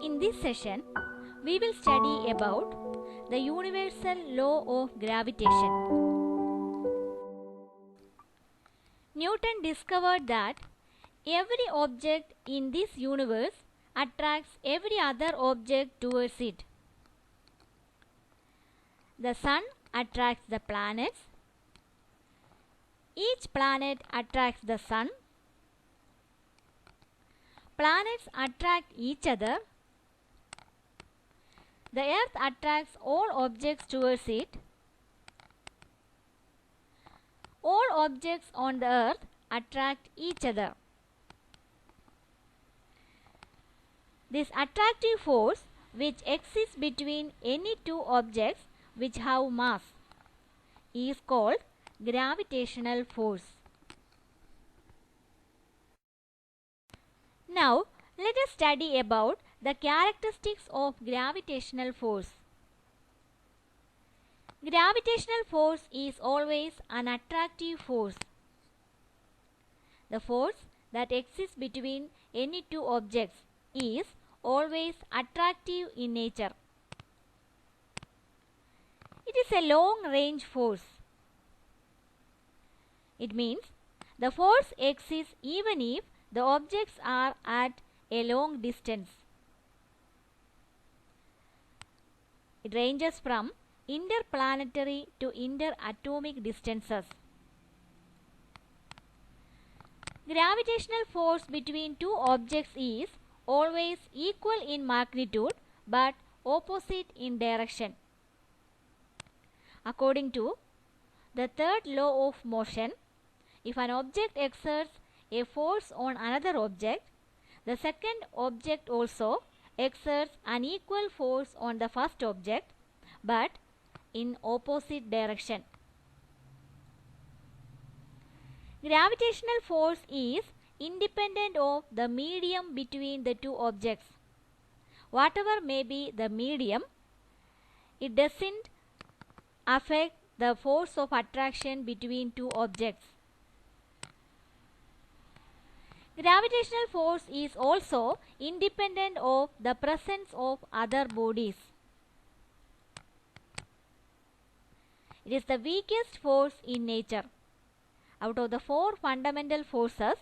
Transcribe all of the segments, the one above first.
In this session, we will study about the universal law of gravitation. Newton discovered that every object in this universe attracts every other object towards it. The sun attracts the planets. Each planet attracts the sun. Planets attract each other. The earth attracts all objects towards it. All objects on the earth attract each other. This attractive force which exists between any two objects which have mass is called gravitational force. Now, let us study about the characteristics of gravitational force. Gravitational force is always an attractive force. The force that exists between any two objects is always attractive in nature. It is a long-range force. It means the force exists even if the objects are at a long distance. It ranges from interplanetary to interatomic distances. Gravitational force between two objects is always equal in magnitude but opposite in direction. According to the third law of motion, if an object exerts a force on another object, the second object also exerts an equal force on the first object, but in opposite direction. Gravitational force is independent of the medium between the two objects. Whatever may be the medium, it doesn't affect the force of attraction between two objects. Gravitational force is also independent of the presence of other bodies. It is the weakest force in nature. Out of the four fundamental forces,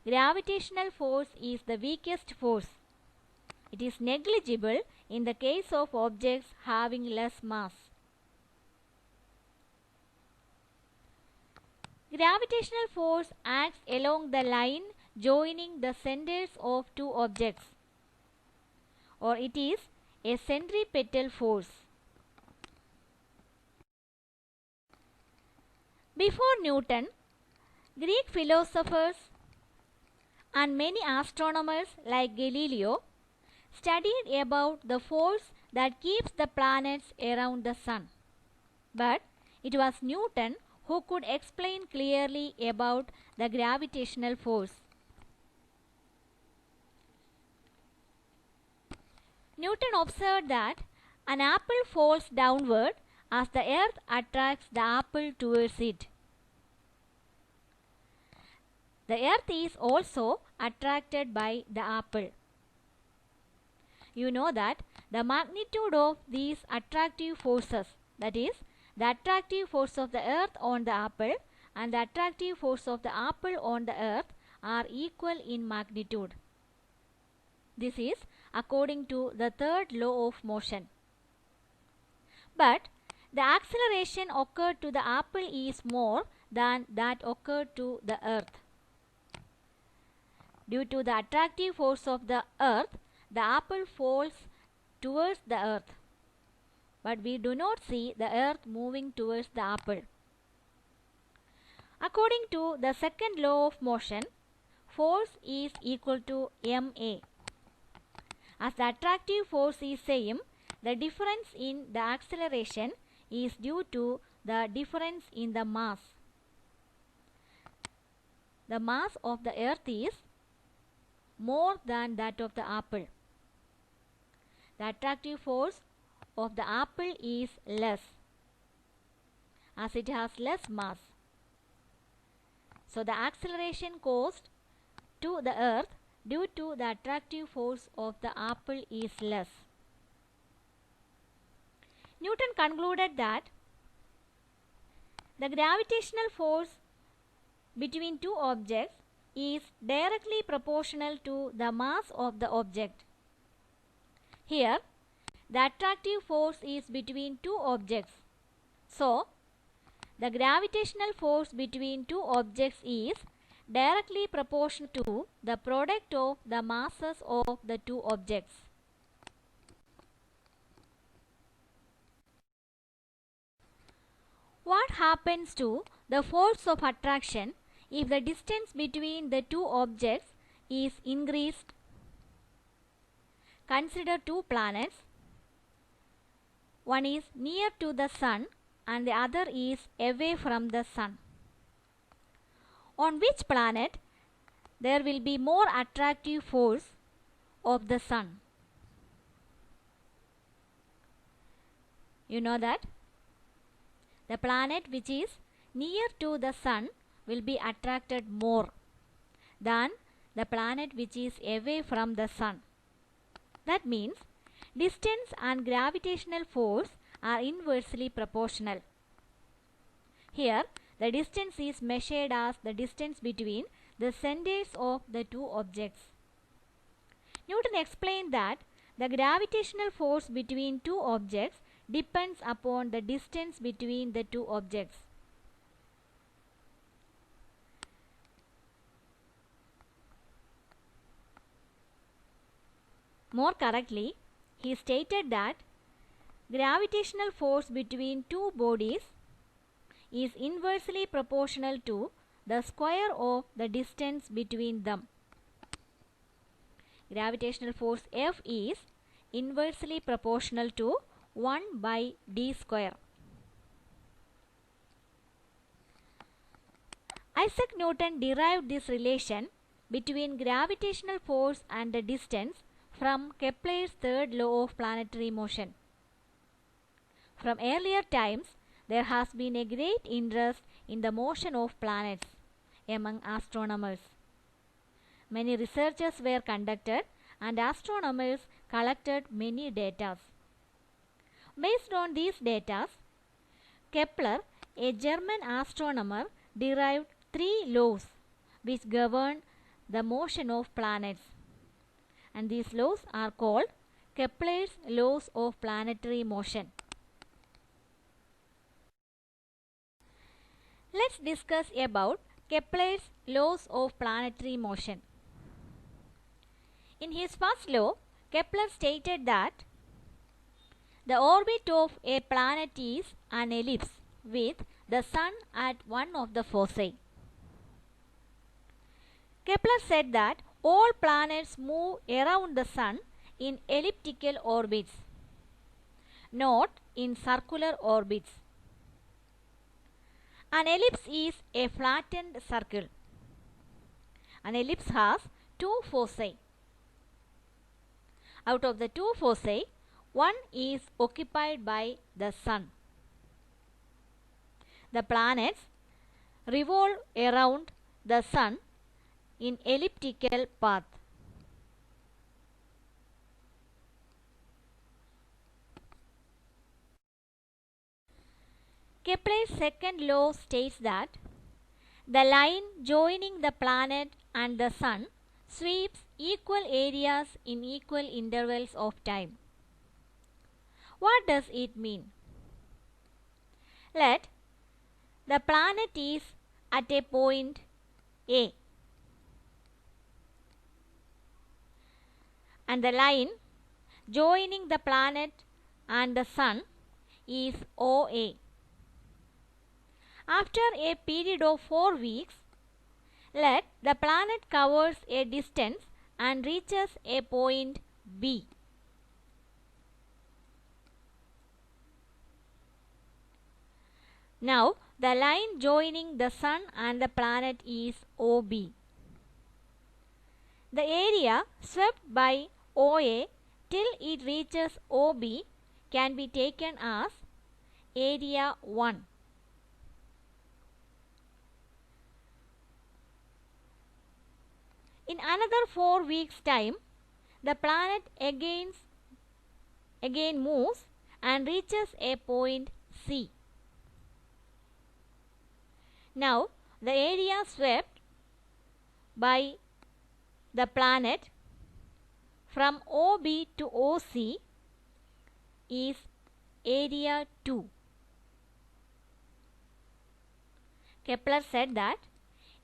gravitational force is the weakest force. It is negligible in the case of objects having less mass. Gravitational force acts along the line joining the centers of two objects, or it is a centripetal force. Before Newton, Greek philosophers and many astronomers like Galileo studied about the force that keeps the planets around the sun. But it was Newton who could explain clearly about the gravitational force. Newton observed that an apple falls downward as the earth attracts the apple towards it. The earth is also attracted by the apple. You know that the magnitude of these attractive forces, that is, the attractive force of the earth on the apple and the attractive force of the apple on the earth, are equal in magnitude. This is according to the third law of motion. But the acceleration occurred to the apple is more than that occurred to the earth. Due to the attractive force of the earth, the apple falls towards the earth. But we do not see the earth moving towards the apple. According to the second law of motion, force is equal to ma. As the attractive force is same, the difference in the acceleration is due to the difference in the mass. The mass of the earth is more than that of the apple. The attractive force of the apple is less, as it has less mass. So the acceleration caused to the earth due to the attractive force of the apple is less. Newton concluded that the gravitational force between two objects is directly proportional to the mass of the object. Here, the attractive force is between two objects. So, the gravitational force between two objects is directly proportional to the product of the masses of the two objects. What happens to the force of attraction if the distance between the two objects is increased? Consider two planets. One is near to the sun and the other is away from the sun. On which planet there will be more attractive force of the sun? You know that the planet which is near to the sun will be attracted more than the planet which is away from the sun. That means distance and gravitational force are inversely proportional. Here, the distance is measured as the distance between the centers of the two objects. Newton explained that the gravitational force between two objects depends upon the distance between the two objects. More correctly, he stated that gravitational force between two bodies is inversely proportional to the square of the distance between them. Gravitational force F is inversely proportional to 1 by d square. Isaac Newton derived this relation between gravitational force and the distance from Kepler's third law of planetary motion. From earlier times, there has been a great interest in the motion of planets among astronomers. Many researches were conducted and astronomers collected many data. Based on these data, Kepler, a German astronomer, derived 3 laws which govern the motion of planets. And these laws are called Kepler's laws of planetary motion. Let's discuss about Kepler's laws of planetary motion. In his first law, Kepler stated that the orbit of a planet is an ellipse with the sun at one of the foci. Kepler said that all planets move around the sun in elliptical orbits, not in circular orbits. An ellipse is a flattened circle. An ellipse has 2 foci. Out of the 2 foci, one is occupied by the sun. The planets revolve around the sun in elliptical path. Kepler's second law states that the line joining the planet and the sun sweeps equal areas in equal intervals of time. What does it mean? Let the planet is at a point A and the line joining the planet and the sun is OA. After a period of 4 weeks, let the planet covers a distance and reaches a point B. Now, the line joining the sun and the planet is OB. The area swept by OA till it reaches OB can be taken as area 1. In another 4 weeks' time, the planet again moves and reaches a point C. Now, the area swept by the planet from OB to OC is area 2. Kepler said that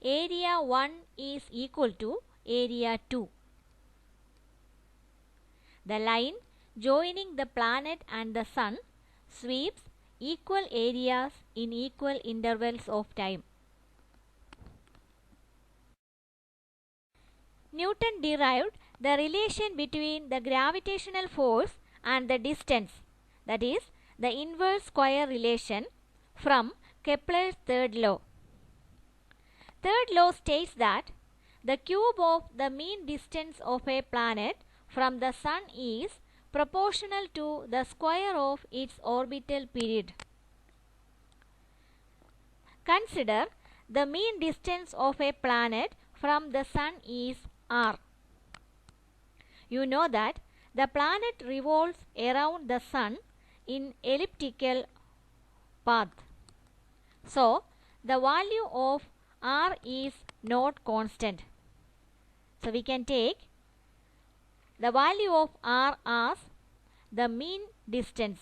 area 1 is equal to area 2. The line joining the planet and the sun sweeps equal areas in equal intervals of time. Newton derived the relation between the gravitational force and the distance, that is, the inverse square relation, from Kepler's third law. Third law states that the cube of the mean distance of a planet from the sun is proportional to the square of its orbital period. Consider the mean distance of a planet from the sun is r. You know that the planet revolves around the sun in elliptical path. So, the value of r is not constant. So, we can take the value of r as the mean distance.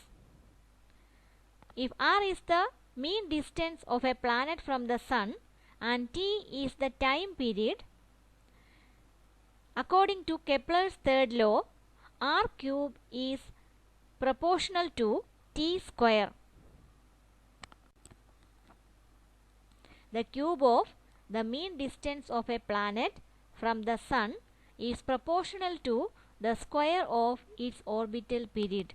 If r is the mean distance of a planet from the sun and t is the time period, according to Kepler's third law, r cube is proportional to t square. The cube of the mean distance of a planet from the sun is proportional to the square of its orbital period.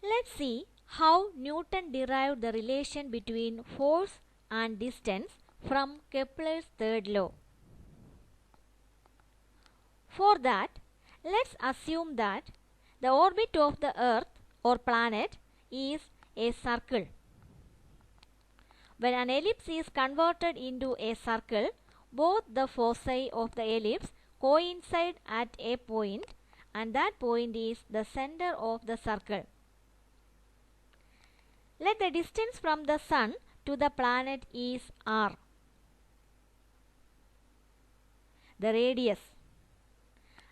Let's see how Newton derived the relation between force and distance from Kepler's third law. For that, let's assume that the orbit of the Earth or planet is a circle. When an ellipse is converted into a circle, both the foci of the ellipse coincide at a point, and that point is the center of the circle. Let the distance from the sun to the planet is r, the radius,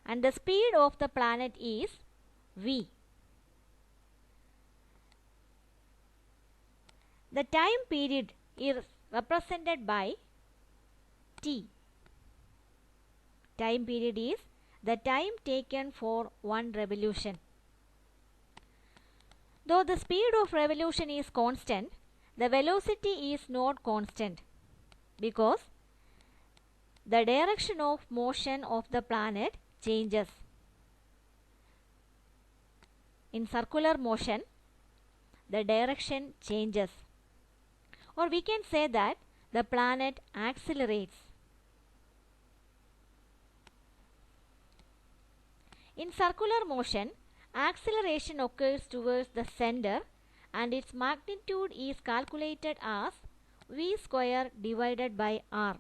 and the speed of the planet is v. The time period is represented by t. Time period is the time taken for one revolution. Though the speed of revolution is constant, the velocity is not constant because the direction of motion of the planet changes. In circular motion, the direction changes. Or we can say that the planet accelerates. In circular motion, acceleration occurs towards the center and its magnitude is calculated as v square divided by r.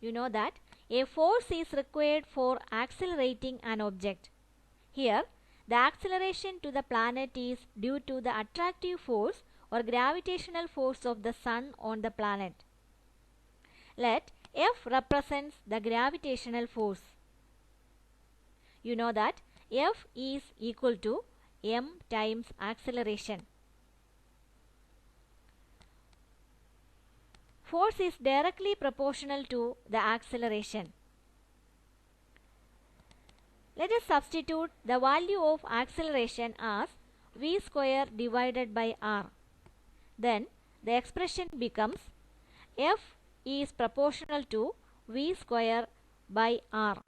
You know that a force is required for accelerating an object. Here, the acceleration to the planet is due to the attractive force or gravitational force of the sun on the planet. Let F represents the gravitational force. You know that F is equal to m times acceleration. Force is directly proportional to the acceleration. Let us substitute the value of acceleration as v square divided by r. Then the expression becomes F is proportional to v square by r.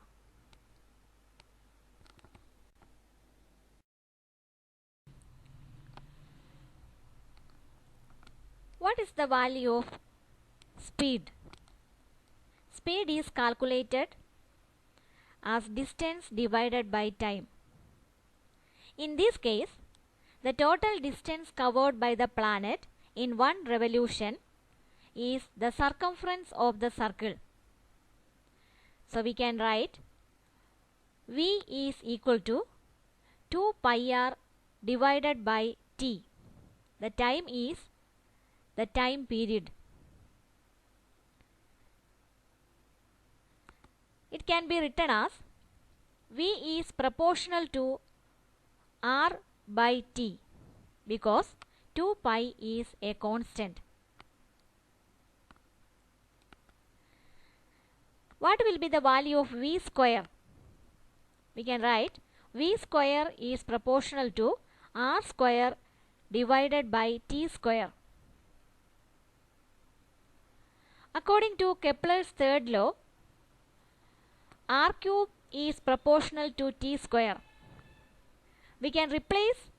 What is the value of speed? Speed is calculated as distance divided by time. In this case, the total distance covered by the planet in one revolution is the circumference of the circle. So we can write V is equal to 2 pi r divided by t. The time is the time period. It can be written as V is proportional to r by t because 2 pi is a constant. What will be the value of V square? We can write V square is proportional to r square divided by t square. According to Kepler's third law, r cube is proportional to t square. We can replace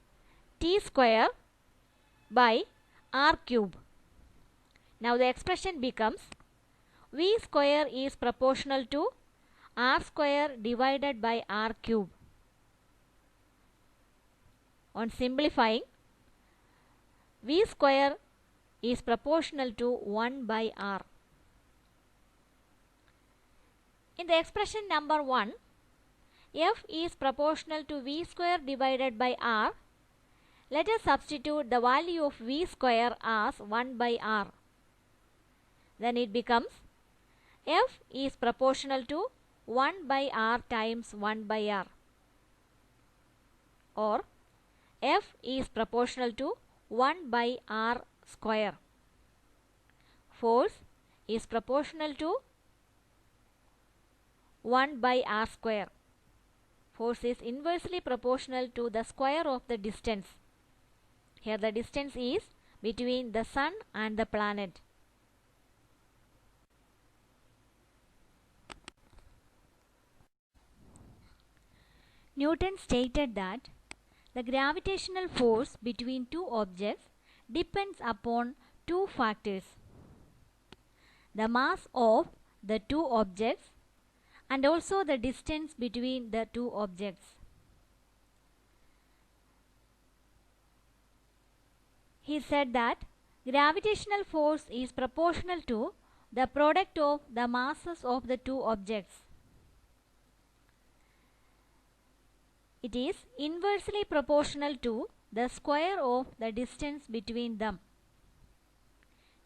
t square by r cube. Now the expression becomes V square is proportional to r square divided by r cube. On simplifying, V square is proportional to 1 by r. In the expression number 1, F is proportional to V square divided by r. Let us substitute the value of V square as 1 by r. Then it becomes F is proportional to 1 by r times 1 by r, or F is proportional to 1 by r square. Force is proportional to 1 by r square. Force is inversely proportional to the square of the distance. Here the distance is between the sun and the planet. Newton stated that the gravitational force between two objects depends upon two factors: the mass of the two objects and also the distance between the two objects. He said that gravitational force is proportional to the product of the masses of the two objects. It is inversely proportional to the square of the distance between them.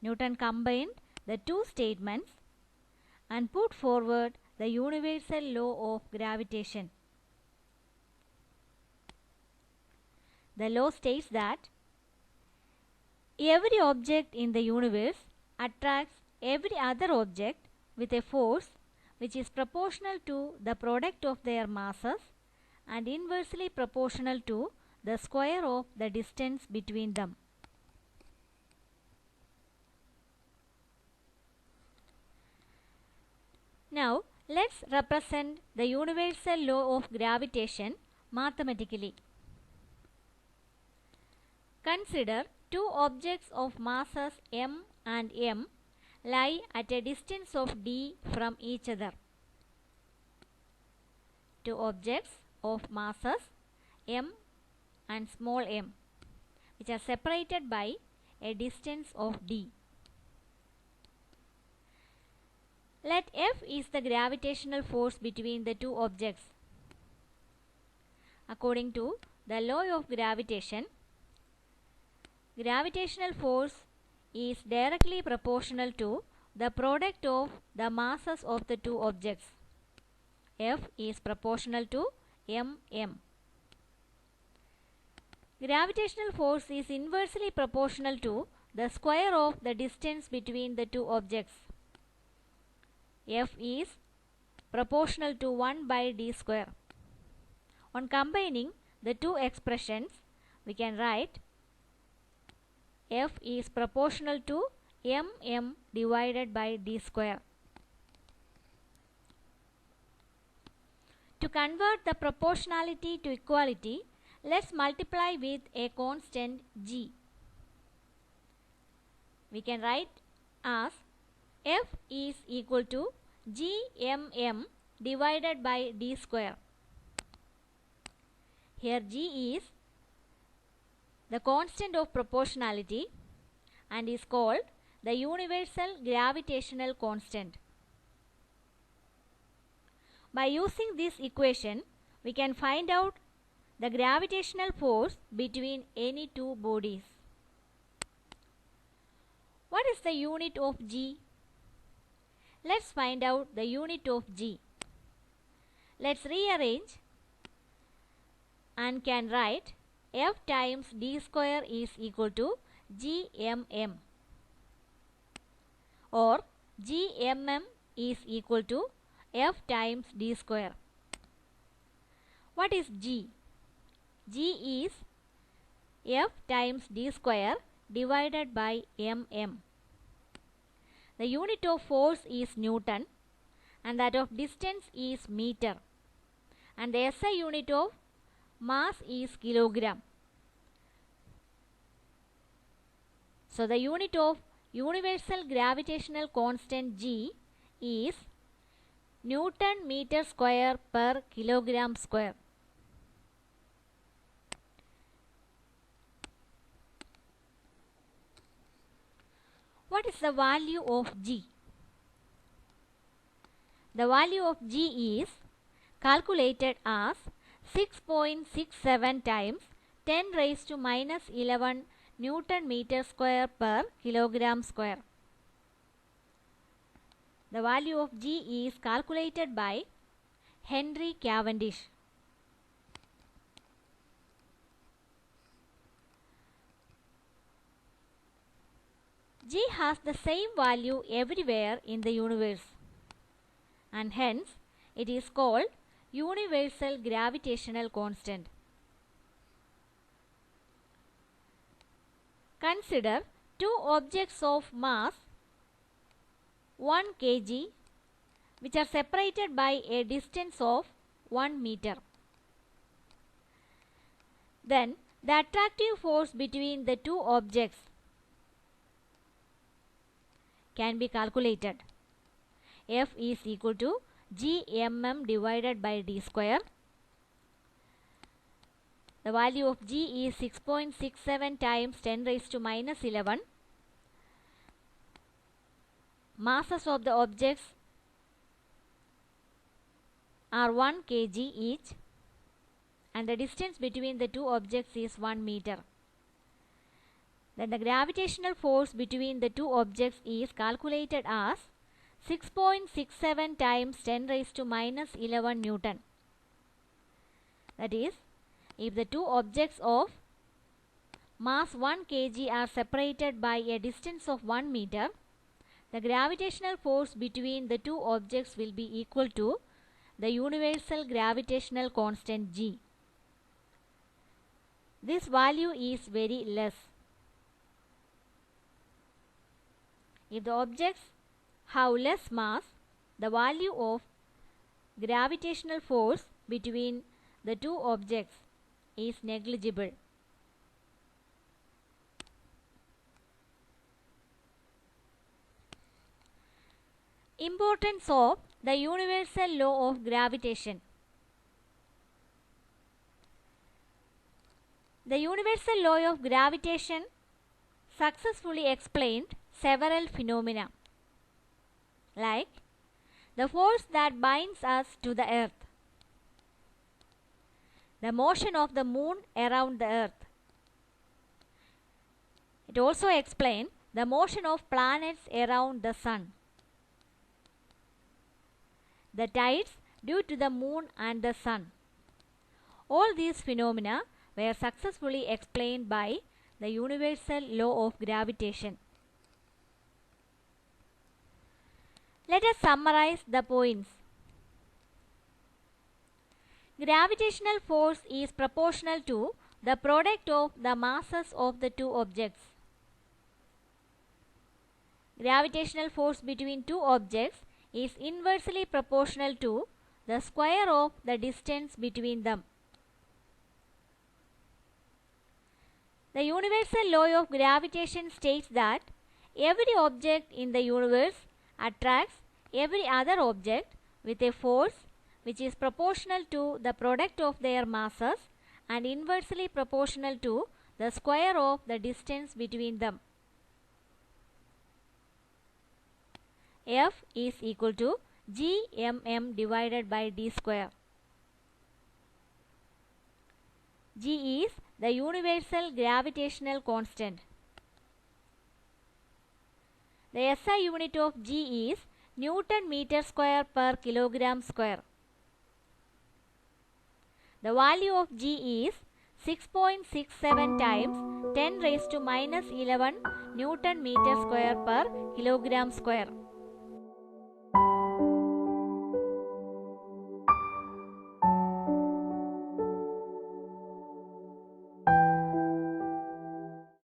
Newton combined the two statements and put forward the universal law of gravitation. The law states that every object in the universe attracts every other object with a force which is proportional to the product of their masses and inversely proportional to the square of the distance between them. Now, let's represent the universal law of gravitation mathematically. Consider two objects of masses m and m lie at a distance of d from each other. Two objects of masses m and small m which are separated by a distance of d. Let F is the gravitational force between the two objects. According to the law of gravitation, gravitational force is directly proportional to the product of the masses of the two objects. F is proportional to mm. Gravitational force is inversely proportional to the square of the distance between the two objects. F is proportional to 1 by d square. On combining the two expressions, we can write F is proportional to mm divided by d square. To convert the proportionality to equality, let's multiply with a constant g. We can write as F is equal to gmm divided by d square. Here g is the constant of proportionality and is called the universal gravitational constant. By using this equation, we can find out the gravitational force between any two bodies. What is the unit of G? Let's find out the unit of G. Let's rearrange and can write F times d square is equal to Gmm, or Gmm is equal to F times d square. What is G? G is F times d square divided by mm. The unit of force is Newton and that of distance is meter, and the SI unit of mass is kilogram. So the unit of universal gravitational constant G is Newton meter square per kilogram square. What is the value of G? The value of G is calculated as 6.67 times 10 raised to minus 11 Newton meter square per kilogram square. The value of G is calculated by Henry Cavendish. G has the same value everywhere in the universe, and hence it is called universal gravitational constant. Consider two objects of mass 1 kg which are separated by a distance of 1 meter. Then the attractive force between the two objects can be calculated. F is equal to Gmm divided by d square. The value of G is 6.67 times 10 raised to minus 11. Masses of the objects are 1 kg each, and the distance between the two objects is 1 meter. Then the gravitational force between the two objects is calculated as 6.67 times 10 raised to minus 11 Newton. That is, if the two objects of mass 1 kg are separated by a distance of 1 meter, the gravitational force between the two objects will be equal to the universal gravitational constant G. This value is very less. If the objects have less mass, the value of gravitational force between the two objects is negligible. Importance of the universal law of gravitation. The universal law of gravitation successfully explained several phenomena, like the force that binds us to the earth, the motion of the moon around the earth. It also explained the motion of planets around the sun, the tides due to the moon and the sun. All these phenomena were successfully explained by the universal law of gravitation. Let us summarize the points. Gravitational force is proportional to the product of the masses of the two objects. Gravitational force between two objects is inversely proportional to the square of the distance between them. The universal law of gravitation states that every object in the universe attracts every other object with a force which is proportional to the product of their masses and inversely proportional to the square of the distance between them. F is equal to Gmm divided by d square. G is the universal gravitational constant. The SI unit of G is Newton meter square per kilogram square. The value of G is 6.67 times 10 raised to minus 11 Newton meter square per kilogram square.